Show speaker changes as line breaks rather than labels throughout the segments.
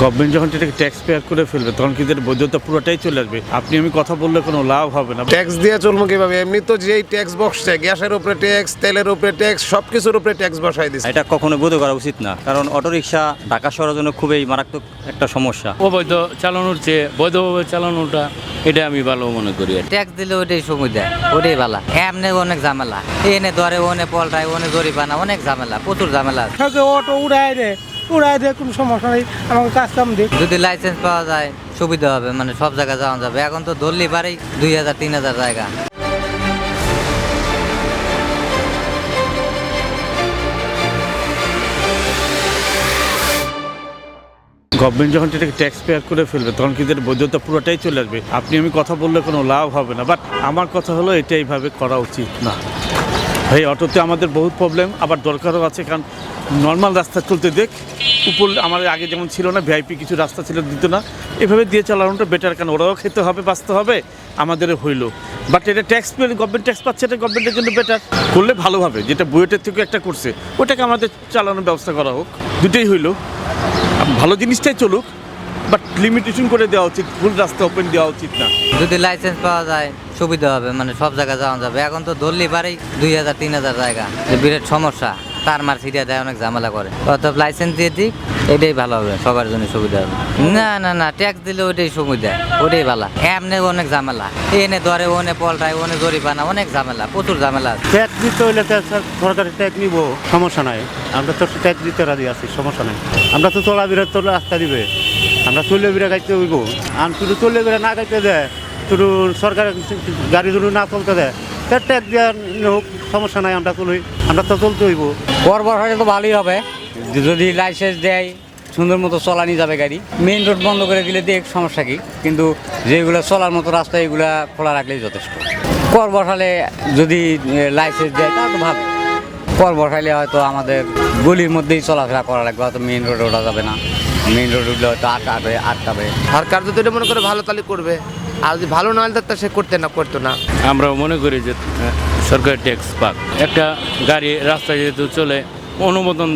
Government যখন এটাকে tax payer করে ফেলবে তখন কিন্তু এর বৈধতা পুরোটাই চলে আসবে। আপনি আমি কথা বললে কোনো লাভ হবে না।
ট্যাক্স দিয়ে চলবো কিভাবে? এমনি তো যেই ট্যাক্স বসছে, গ্যাসের উপরে ট্যাক্স, তেলের উপরে ট্যাক্স, সবকিছুর উপরে ট্যাক্স বসাই দিচ্ছে।
এটা কখনো বোধ করা উচিত না, কারণ অটোরিকশা ঢাকা শহরের জন্য খুবই মারাত্মক একটা সমস্যা।
অবৈধ চালানোর চেয়ে বৈধভাবে চালানোটা এটা আমি ভালো মনে করি।
ট্যাক্স দিলে ওটাই সুবিধা, ওটাই ভালো। এমনি অনেক ঝামেলা, এনে ধরে ওনে পল্টায়, ওনে জরিমানা, অনেক ঝামেলা, প্রচুর ঝামেলা।
অটো উড়াই দেয় কোনো সমস্যা নেই, আমাকে কাজ কাম দিক।
যদি লাইসেন্স পাওয়া যায় সুবিধা হবে, মানে সব জায়গায় যাওয়া যাবে। এখন তো ধরলি পারেই 2000-3000 জায়গা।
গভর্নমেন্ট যখন এটাকে ট্যাক্স পেয়ার করে ফেলবে তখন কিন্তু এর বৈধতা পুরোটাই চলে আসবে। আপনি আমি কথা বললে কোনো লাভ হবে না। বাট আমার কথা হলো এটা এইভাবে করা উচিত না ভাই। অটোতে আমাদের বহুত প্রবলেম, আবার দরকারও আছে, কারণ নর্মাল রাস্তা চলতে দেখ। উপর আমার আগে যেমন ছিল না, ভিআইপি কিছু রাস্তা ছিল, দিত না। এভাবে দিয়ে চালানোটা বেটার, কারণ ওরাও খেতে হবে, বাঁচতে হবে, আমাদেরও হইলো। বাট এটা ট্যাক্স পেয়ে গভর্নমেন্ট ট্যাক্স পাচ্ছে, এটা গভর্নমেন্টের জন্য বেটার করলে ভালো হবে। যেটা বুয়েটের থেকে একটা করছে, ওটাকে আমাদের চালানোর ব্যবস্থা করা হোক। দুটোই হইলো, ভালো জিনিসটাই চলুক, বাট লিমিটেশন করে দেওয়া উচিত। ফুল রাস্তা ওপেন দেওয়া উচিত না।
যদি লাইসেন্স পাওয়া যায় সুবিধা হবে, মানে সব জায়গায় যাওয়া যাবে। এখন তো ধরলি পারেই 2000-3000 জায়গা, বিরাট সমস্যা। তার মার ছিটিয়ে দেয়, অনেক ঝামেলা করে। অর্থাৎ লাইসেন্স দিয়ে দিক, এটাই ভালো হবে, সবার জন্য সুবিধা হবে। না ট্যাক্স দিলে ওইটাই সুবিধা, ওটাই ভালো। এমনি অনেক ঝামেলা, এনে ধরে ওনে পল্টায়, ওনে জরিমানা, অনেক ঝামেলা, প্রচুর ঝামেলা।
ট্যাক্স দিতে হইলে সরকারি ট্যাক্স নিব, সমস্যা নাই। আমরা তো ট্যাক্স দিতে রাজি আছি, সমস্যা নাই। আমরা তো চলাফেরা তো রাস্তা দিবে, আমরা চলে বেড়া গাইতে হইব। আর শুধু চলে বেড়া না গাইতে দেয়, শুধু সরকার গাড়ি যদি না চলতে দেয়, তার ট্যাক্স দেওয়ার হোক, সমস্যা নাই। আমরা চলই, আমরা তো চলতে হইব।
করবার হলে তো ভালোই হবে, যদি লাইসেন্স দেয় সুন্দর মতো চলানি যাবে গাড়ি। মেইন রোড বন্ধ করে দিলে দেখ সমস্যা কি, কিন্তু যেগুলো চলার মতো রাস্তা এগুলা খোলা রাখলেই যথেষ্ট। কর বসালে যদি লাইসেন্স দেয় তাহলে তো ভালো। কর বসাইলে হয়তো আমাদের গলির মধ্যেই চলাফেরা করা লাগবে, হয়তো মেইন রোডে ওঠা যাবে না। মেইন রোড উঠলে হয়তো আটকাবে।
সরকার যদি এটা মনে করে ভালো তাহলে করবে, আর যদি ভালো না হলে তো সে করতো না।
আমরাও মনে করি যে সরকারি ট্যাক্স পাক। একটা গাড়ি রাস্তায় যেহেতু চলে, অনুমোদন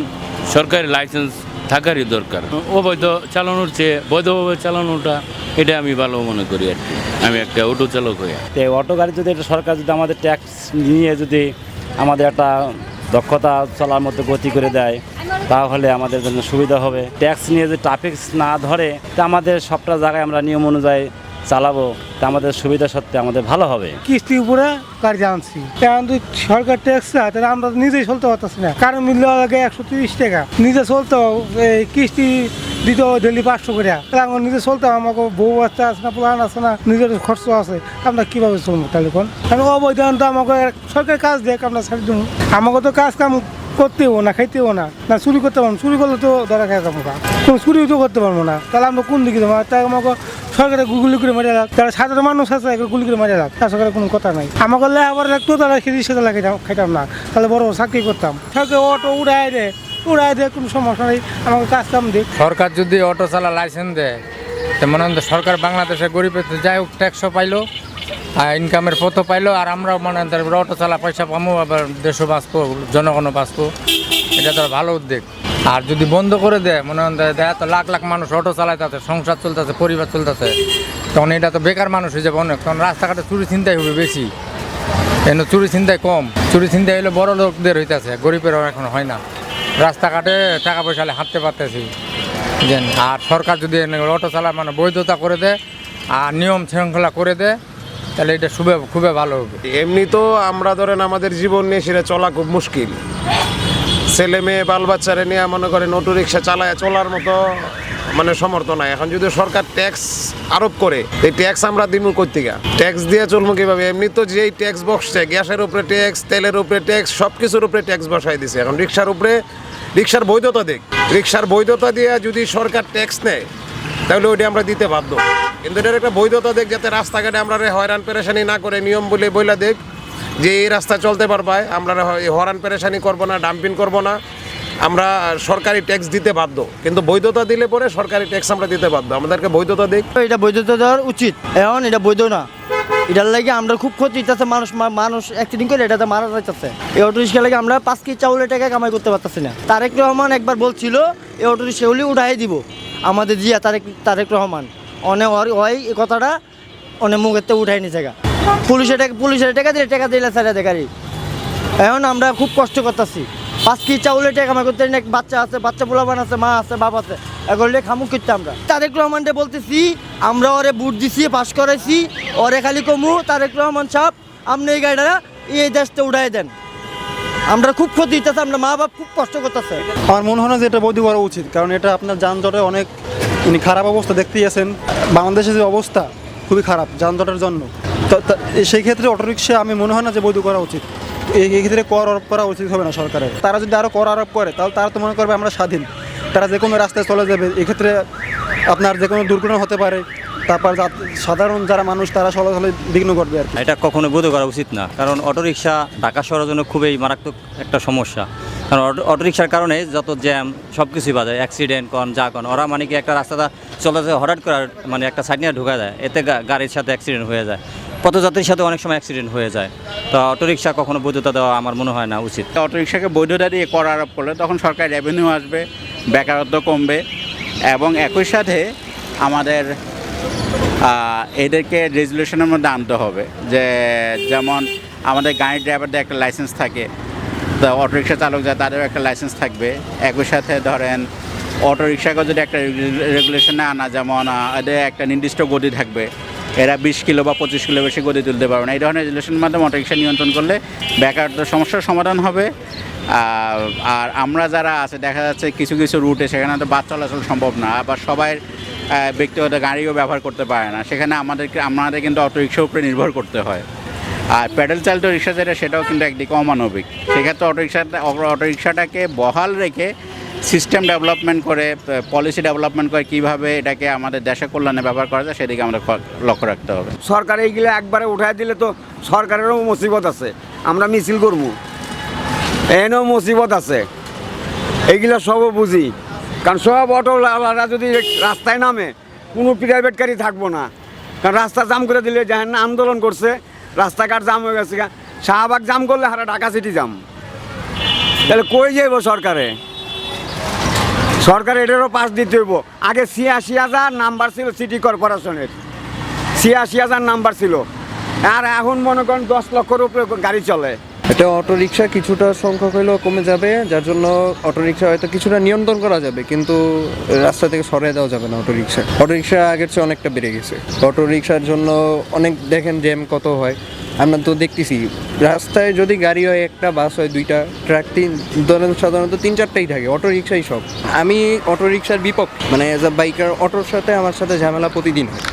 সরকারি লাইসেন্স থাকারই দরকার। অবৈধ চালানোর চেয়ে বৈধভাবে চালানোটা এটা আমি ভালো মনে করি আর কি। আমি একটা অটো চালক হয়ে।
অটো গাড়ি যদি এটা সরকার যদি আমাদের ট্যাক্স নিয়ে যদি আমাদের একটা দক্ষতা চলার মধ্যে গতি করে দেয়, তাহলে আমাদের জন্য সুবিধা হবে। ট্যাক্স নিয়ে যদি ট্রাফিক না ধরে, তা আমাদের সবটা জায়গায় আমরা নিয়ম অনুযায়ী চালাবো, তা আমাদের সুবিধা সত্ত্বে আমাদের ভালো হবে।
কিস্তির উপরে গাড়ি জানছি, কারণ তুই সরকার ট্যাক্স চায়, তাহলে আমরা নিজেই চলতে পারতেছি না। কারণ মিললে লাগে 130 টাকা, নিজে চলতে এই কিস্তি দিতে ডেলি 500 করে। তাহলে আমার নিজে চলতে, আমাকে বউ বাচ্চা আছে না, প্লান আছে না, নিজের খরচ আছে। আমরা কীভাবে চলবো তাহলে? কোন আমি অবৈধ তো আমাকে সরকারি কাজ দেখ, আমরা ছাড়ি দেবো। আমাকে তো কাজ কাম করতেও না, খাইতেও না, না চুরি করতে পারবো। চুরি করলে তো ধরা খাই যাবো, কোনো চুরিও তো করতে পারবো না। তাহলে আমরা কোন দিকে যাবো? তাই আমাকে সরকারে গুলি করে মারিয়ে রাখ, তারা সাধারণ মানুষ আছে, গুলি করে মারিয়ে রাখ, তার সরকারের কোনো কথা নাই। আমাকে আবার রাখতো, তারা সেটা খাইতাম না, তাহলে বড় চাকরি করতাম। সরকার অটো উড়াই দেয় কোনো সমস্যা নেই, আমাকে কাজ কাম দিক।
সরকার যদি অটো চালা লাইসেন্স দেয়, তো মনে হয় সরকার বাংলাদেশে গরিব যাই হোক ট্যাক্সও পাইলো, আর ইনকামের পথও পাইলো, আর আমরাও মনে হয় অটো চালা পয়সা পাবো, আবার দেশও বাঁচবো, জনগণও বাঁচবো। এটা তো ভালো উদ্যোগ। আর যদি বন্ধ করে দেয়, মনে হয় দেখা তো লাখ লাখ মানুষ অটো চালাইতেছে, সংসার চলতেছে, পরিবার চলতেছে, তখন এটা তো বেকার মানুষ হয়ে যাবে অনেক। তখন রাস্তাঘাটে চুরি ছিনতাই হবে বেশি, কেন চুরি ছিনতাই কম। চুরি ছিনতাই হলে বড় লোকদের হইতেছে, গরিবেরও এখন হয় না। রাস্তাঘাটে টাকা পয়সা হাঁটতে পারতেছি। আর সরকার যদি অটো চালা মানে বৈধতা করে দেয় আর নিয়ম শৃঙ্খলা করে দেয়, তাহলে এটা খুবই ভালো হবে।
এমনি তো আমরা ধরেন আমাদের জীবন নিয়ে সেটা চলা খুব মুশকিল। ছেলে মেয়ে বাল বাচ্চারে নিয়ে মনে করেন অটো রিক্সা চালায় চলার মতো মানে সমর্থ নাই। এখন যদি সরকার ট্যাক্স আরোপ করে, এই ট্যাক্স আমরা দিব কোত্থেকে? ট্যাক্স দিয়ে চলবো কিভাবে? এমনি তো যেই ট্যাক্স বসছে, গ্যাসের উপরে ট্যাক্স, তেলের উপরে ট্যাক্স, সব কিছুর উপরে ট্যাক্স বসাই দিছে। এখন রিক্সার উপরে, রিক্সার বৈধতা দেখ, রিক্সার বৈধতা দিয়ে যদি সরকার ট্যাক্স নেয়, তাহলে ওইটা আমরা দিতে বাধ্য। কিন্তু এটার একটা বৈধতা দেখ, যাতে রাস্তাঘাটে আমরা হয়রান পেরেশানি না করে, নিয়ম বইলা দেখ যে এই রাস্তা চলতে পারবায়, আমরা হয়রান পেরেশানি করবো না, ডাম্পিং করবো না, আমরা সরকারি ট্যাক্স দিতে বাধ্য। কিন্তু বৈধতা দিলে পরে সরকারি ট্যাক্স আমরা দিতে বাধ্য। আমাদেরকে বৈধতা দিক।
এটা বৈধতা দেওয়ার উচিত, এখন এটা বৈধ না। এটার লাগে আমরা খুব ক্ষতি হইতেছে, মানুষ অ্যাক্সিডেন্ট করে এটাতে মারা যাইতেছে। এই অটো রিক্সা লাগে আমরা 5 কেজি চাউলের টাকা কামাই করতে পারতেছি না। তারেক রহমান একবার বলছিল এই অটো রিক্সাগুলি উঠাই দিব, আমাদের জিয়া তারেক রহমান অনেক ওই এই কথাটা অনেক মুখের থেকে উঠাই নিছে গা। পুলিশের টাকা দিলে ছেড়ে দেয় গাড়ি। এখন আমরা খুব কষ্ট করতেছি, 5 কেজি চাউলের টাকা আমার করতে বাচ্চা আছে, বাচ্চা পোলাপান আছে, মা আছে, বাপ আছে, এগুলো খামুক করতে আমরা। তারেক রহমানকে বলতেছি আমরা ওরে বুট দিছি, পাস করাইছি, ওরে খালি কমু তারেক রহমান সাহেব আপনি এই গাড়িটা এই দেশটা উঠাই দেন। আমরা খুব ক্ষতি হইতেছে, আমরা মা বাপ খুব কষ্ট করতেছে।
আমার মনে হয় না যে এটা বৈধ করা উচিত, কারণ এটা আপনার যানজটে অনেক খারাপ অবস্থা দেখতেই আছেন। বাংলাদেশের যে অবস্থা খুবই খারাপ যানজটের জন্য, তো সেই ক্ষেত্রে অটোরিক্সা আমি মনে হয় না যে বৈধ করা উচিত। এই ক্ষেত্রে কর আরোপ করা উচিত হবে না সরকারের। তারা যদি আরও কর আরোপ করে তাহলে তারা তো মনে করবে আমরা স্বাধীন, তারা যে কোনো রাস্তায় চলে যাবে। এক্ষেত্রে আপনার যে কোনো দুর্ঘটনা হতে পারে, তারপর সাধারণ যারা মানুষ তারা চলাচলে বিঘ্ন ঘটবে আর কি।
এটা কখনো বৈধ করা উচিত না, কারণ অটোরিকশা ঢাকা শহরের জন্য খুবই মারাত্মক একটা সমস্যা। কারণ অটোরিকশার কারণে যত জ্যাম সব কিছুই বাজায়, অ্যাক্সিডেন্ট যা ওরা মানে কি একটা রাস্তাটা চলাচল হঠাৎ করে মানে একটা সাইড নিয়ে ঢুকা যায়, এতে গাড়ির সাথে অ্যাক্সিডেন্ট হয়ে যায়, পথযাত্রীর সাথে অনেক সময় অ্যাক্সিডেন্ট হয়ে যায়। তো অটোরিকশা কখনো বৈধতা দেওয়া আমার মনে হয় না উচিত।
অটোরিকশাকে বৈধতা দিয়ে কর আরোপ করলে তখন সরকার রেভিনিউ আসবে, বেকারত্ব কমবে, এবং একই সাথে আমাদের এদেরকে রেজুলেশনের মধ্যে আনতে হবে যে যেমন আমাদের গাড়ির ড্রাইভারদের একটা লাইসেন্স থাকে, তো অটোরিকশা চালক যারা তাদেরও একটা লাইসেন্স থাকবে। একই সাথে ধরেন অটোরিকশাকে যদি একটা রেগুলেশনে আনা, যেমন এদের একটা নির্দিষ্ট গতি থাকবে, এরা 20 কিলো বা 25 কিলো বেশি গতি তুলতে পারবে না। এই ধরনের রেগুলেশনের মাধ্যমে অটোরিকশা নিয়ন্ত্রণ করলে বেকারত্ব সমস্যার সমাধান হবে। আর আমরা যারা আছে দেখা যাচ্ছে কিছু কিছু রুটে সেখানে তো বাস চলাচল সম্ভব না, আবার সবাই ব্যক্তিগত গাড়িও ব্যবহার করতে পারে না, সেখানে আমাদের কিন্তু অটোরিকশার উপরে নির্ভর করতে হয়। আর প্যাডেল চালিত রিক্সা যেটা সেটাও কিন্তু একদিকে অমানবিক। সেক্ষেত্রে অটোরিকশাটাকে বহাল রেখে সিস্টেম ডেভেলপমেন্ট করে, পলিসি ডেভেলপমেন্ট করে কীভাবে এটাকে আমাদের দেশের কল্যাণে ব্যবহার করা যায় সেদিকে আমাদের লক্ষ্য রাখতে হবে।
সরকার এইগুলো একবারে উঠাই দিলে তো সরকারেরও মুসিবত আছে, আমরা মিছিল করবো, এনেও মুসিবত আছে, এইগুলো সবও বুঝি। কারণ সব অটোওয়ালারা যদি রাস্তায় নামে কোনো প্রাইভেট গাড়ি থাকবো না, কারণ রাস্তা জাম করে দিলে যেন আন্দোলন করছে, রাস্তাঘাট জাম হয়ে গেছে, শাহবাগ জাম করলে হারা ঢাকা সিটি জাম, তাহলে কই যাইব সরকারে? সরকার এটারও পাস দিতে হইব। আগে 86,000 নাম্বার ছিল সিটি কর্পোরেশনের, 86,000 নাম্বার ছিল, আর এখন মনে করেন 10 লক্ষের উপরে গাড়ি চলে।
এটা অটোরিকশা কিছুটা সংখ্যক হলেও কমে যাবে, যার জন্য অটোরিকশা হয়তো কিছুটা নিয়ন্ত্রণ করা যাবে, কিন্তু রাস্তা থেকে সরিয়ে দেওয়া যাবে না। অটোরিকশা আগের চেয়ে অনেকটা বেড়ে গেছে। অটোরিকশার জন্য অনেক দেখেন জ্যাম কত হয়, আমরা তো দেখতেছি। রাস্তায় যদি গাড়ি হয় একটা, বাস হয় 2টা, ট্রাক 3, ধরেন সাধারণত 3-4টাই থাকে, অটোরিকশাই সব। আমি অটোরিকশার বিপক্ষ, মানে অ্যাজ আ বাইকার অটোর সাথে আমার সাথে ঝামেলা প্রতিদিন হয়।